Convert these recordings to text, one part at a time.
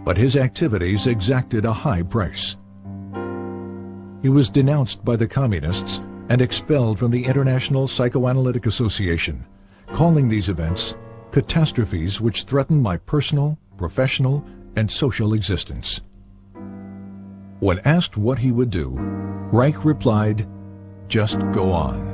but his activities exacted a high price. He was denounced by the communists and expelled from the International Psychoanalytic Association, calling these events catastrophes which threaten my personal, professional, and social existence. When asked what he would do, Reich replied, "Just go on."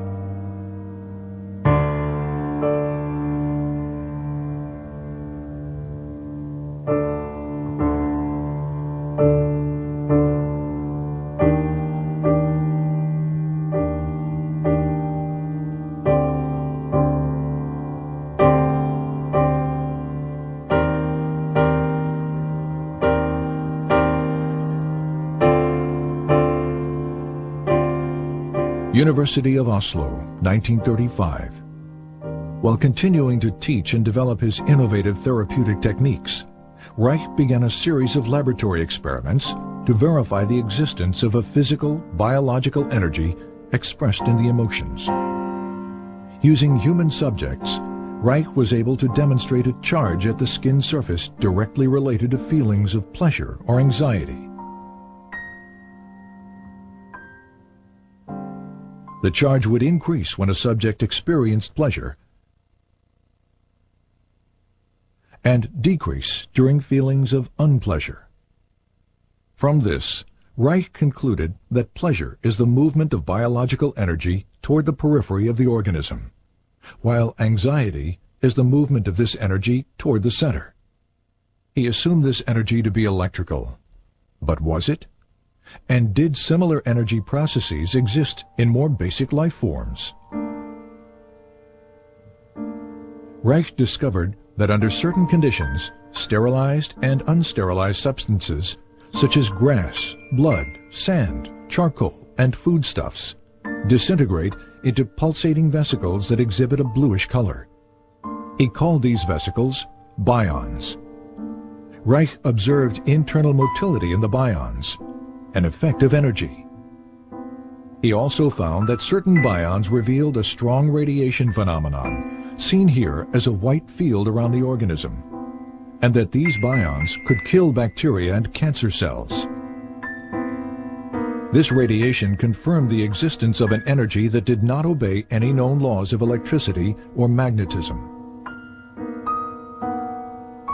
University of Oslo, 1935. While continuing to teach and develop his innovative therapeutic techniques, Reich began a series of laboratory experiments to verify the existence of a physical, biological energy expressed in the emotions. Using human subjects, Reich was able to demonstrate a charge at the skin surface directly related to feelings of pleasure or anxiety. The charge would increase when a subject experienced pleasure and decrease during feelings of unpleasure. From this, Reich concluded that pleasure is the movement of biological energy toward the periphery of the organism, while anxiety is the movement of this energy toward the center. He assumed this energy to be electrical. But was it? And did similar energy processes exist in more basic life forms? Reich discovered that under certain conditions, sterilized and unsterilized substances, such as grass, blood, sand, charcoal, and foodstuffs, disintegrate into pulsating vesicles that exhibit a bluish color. He called these vesicles bions. Reich observed internal motility in the bions, an effect of energy. He also found that certain bions revealed a strong radiation phenomenon, seen here as a white field around the organism, and that these bions could kill bacteria and cancer cells. This radiation confirmed the existence of an energy that did not obey any known laws of electricity or magnetism.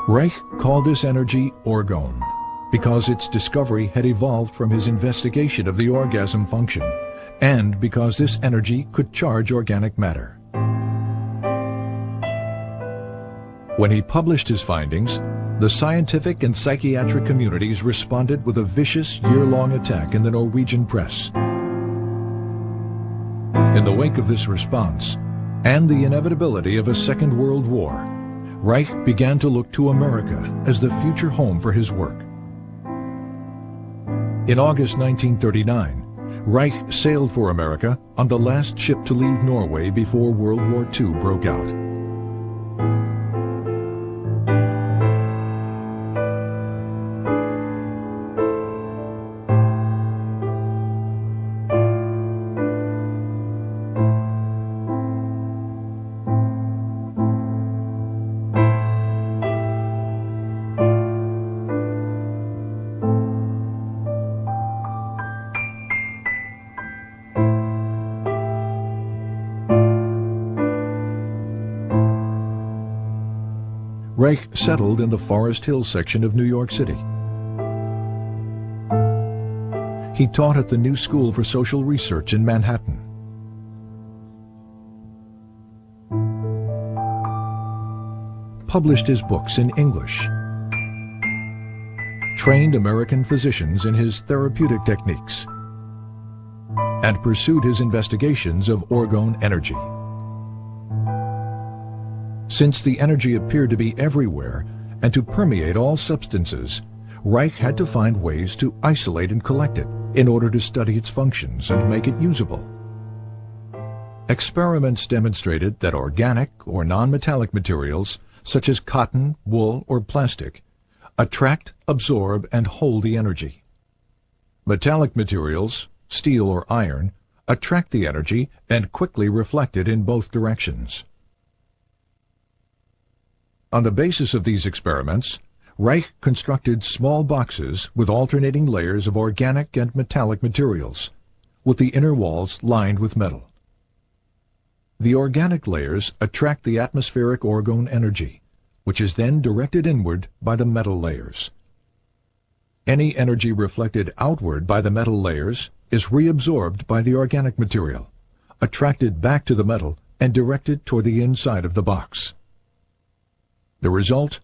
Reich called this energy orgone, because its discovery had evolved from his investigation of the orgasm function, and because this energy could charge organic matter. When he published his findings, the scientific and psychiatric communities responded with a vicious year-long attack in the Norwegian press. In the wake of this response, and the inevitability of a Second World War, Reich began to look to America as the future home for his work. In August 1939, Reich sailed for America on the last ship to leave Norway before World War II broke out. Reich settled in the Forest Hill section of New York City. He taught at the New School for Social Research in Manhattan. Published his books in English. Trained American physicians in his therapeutic techniques. And pursued his investigations of orgone energy. Since the energy appeared to be everywhere and to permeate all substances, Reich had to find ways to isolate and collect it in order to study its functions and make it usable. Experiments demonstrated that organic or non-metallic materials, such as cotton, wool, or plastic, attract, absorb, and hold the energy. Metallic materials, steel or iron, attract the energy and quickly reflect it in both directions. On the basis of these experiments, Reich constructed small boxes with alternating layers of organic and metallic materials, with the inner walls lined with metal. The organic layers attract the atmospheric orgone energy, which is then directed inward by the metal layers. Any energy reflected outward by the metal layers is reabsorbed by the organic material, attracted back to the metal, and directed toward the inside of the box. The result?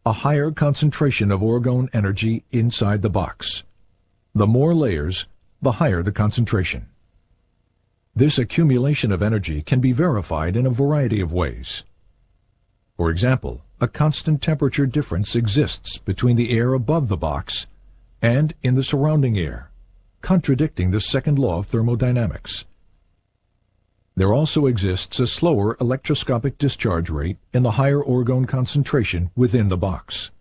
A higher concentration of orgone energy inside the box. The more layers, the higher the concentration. This accumulation of energy can be verified in a variety of ways. For example, a constant temperature difference exists between the air above the box and in the surrounding air, contradicting the second law of thermodynamics. There also exists a slower electroscopic discharge rate in the higher orgone concentration within the box.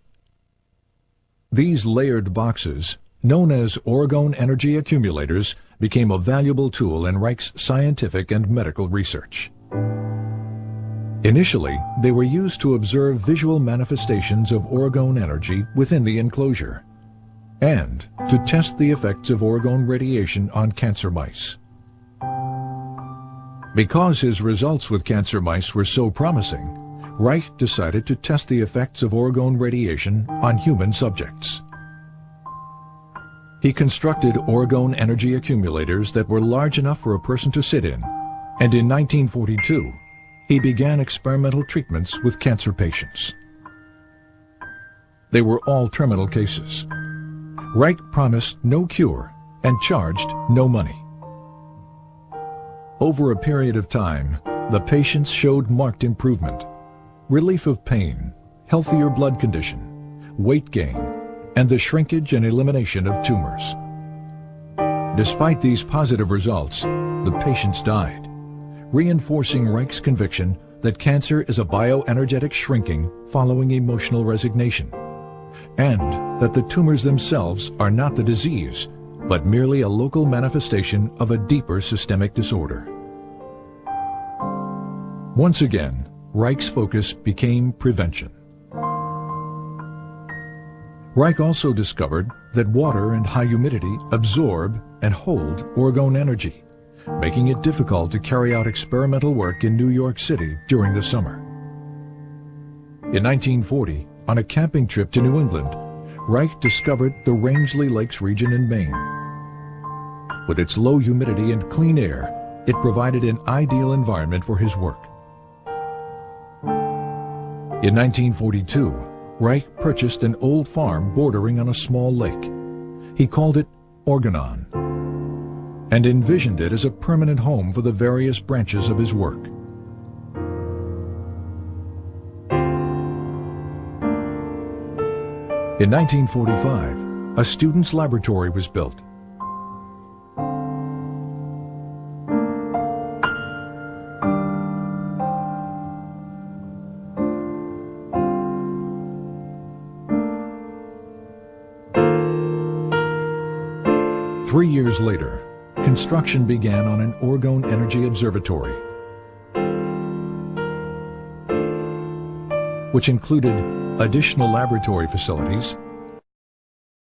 These layered boxes, known as orgone energy accumulators, became a valuable tool in Reich's scientific and medical research. Initially, they were used to observe visual manifestations of orgone energy within the enclosure, and to test the effects of orgone radiation on cancer mice. Because his results with cancer mice were so promising, Reich decided to test the effects of orgone radiation on human subjects. He constructed orgone energy accumulators that were large enough for a person to sit in, and in 1942, he began experimental treatments with cancer patients. They were all terminal cases. Reich promised no cure and charged no money. Over a period of time, the patients showed marked improvement, relief of pain, healthier blood condition, weight gain, and the shrinkage and elimination of tumors. Despite these positive results, the patients died, reinforcing Reich's conviction that cancer is a bioenergetic shrinking following emotional resignation, and that the tumors themselves are not the disease, but merely a local manifestation of a deeper systemic disorder. Once again, Reich's focus became prevention. Reich also discovered that water and high humidity absorb and hold orgone energy, making it difficult to carry out experimental work in New York City during the summer. In 1940, on a camping trip to New England, Reich discovered the Rangeley Lakes region in Maine. With its low humidity and clean air, it provided an ideal environment for his work. In 1942, Reich purchased an old farm bordering on a small lake. He called it Orgonon, and envisioned it as a permanent home for the various branches of his work. In 1945, a student's laboratory was built. Three years later, construction began on an orgone energy observatory, which included additional laboratory facilities